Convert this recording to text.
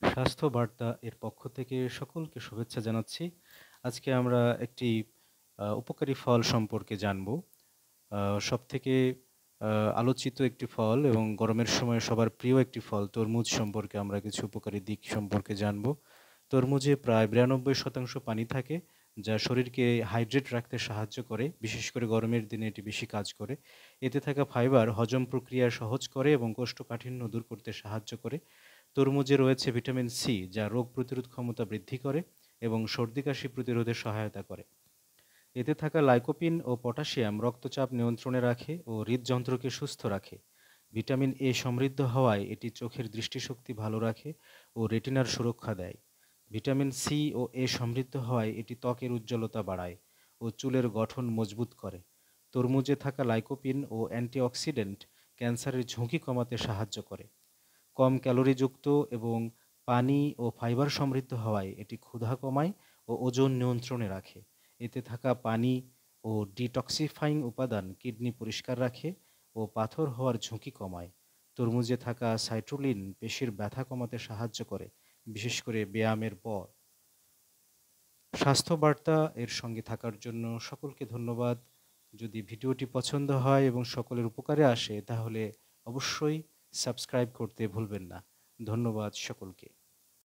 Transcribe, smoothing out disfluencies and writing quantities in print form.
স্বাস্থ্য বার্তা এর পক্ষ থেকে সকলকে শুভেচ্ছা জানাচ্ছি। আজকে আমরা একটি উপকারী ফল সম্পর্কে জানব। আ সবথেকে আ আলোচিত একটি ফল এবং গরমের সময় সবার প্রিয় একটি ফল তরমুজ সম্পর্কে আমরা কিছু উপকারী দিক সম্পর্কে জানব। তরমুজে প্রায় ৯২% পানি থাকে, যা শরীরকে হাইড্রেট রাখতে সাহায্য করে। বিশেষ করে গরমের দিনে এটি বেশি কাজ করে। এতে থাকা ফাইবার হজম প্রক্রিয়া সহজ করে এবং কোষ্ঠকাঠিন্য দূর করতে সাহায্য করে। তরমুজে রয়েছে ভিটামিন সি, যা রোগ প্রতিরোধ ক্ষমতা বৃদ্ধি করে এবং সর্দি-কাশি প্রতিরোধে সহায়তা করে। এতে থাকা লাইকোপিন ও পটাশিয়াম রক্তচাপ নিয়ন্ত্রণে রাখে ও হৃদযন্ত্রকে সুস্থ রাখে। ভিটামিন এ সমৃদ্ধ হওয়ায় এটি চোখের দৃষ্টিশক্তি ভালো রাখে ও রেটিনার সুরক্ষা দেয়। ভিটামিন সি ও এ সমৃদ্ধ হওয়ায় এটি ত্বকের উজ্জ্বলতা বাড়ায় ও চুলের গঠন মজবুত করে। তরমুজে থাকা লাইকোপিন ও অ্যান্টিঅক্সিডেন্ট ক্যান্সারের ঝুঁকি কমাতে সাহায্য করে। কম ক্যালোরিযুক্ত এবং পানি ও ফাইবার সমৃদ্ধ হওয়ায় এটি ক্ষুধা কমায় ও ওজন নিয়ন্ত্রণে রাখে। এতে থাকা পানি ও ডিটক্সিফাইং উপাদান কিডনি পরিষ্কার রাখে ও পাথর হওয়ার ঝুঁকি কমায়। তরমুজে থাকা সাইট্রুলিন পেশির ব্যথা কমাতে সাহায্য করে, বিশেষ করে ব্যায়ামের পর। স্বাস্থ্য বার্তা এর সঙ্গে থাকার জন্য সকলকে ধন্যবাদ। যদি ভিডিওটি পছন্দ হয় এবং সকলের উপকারে আসে তাহলে অবশ্যই সাবস্ক্রাইব করতে ভুলবেন না। ধন্যবাদ সকলকে।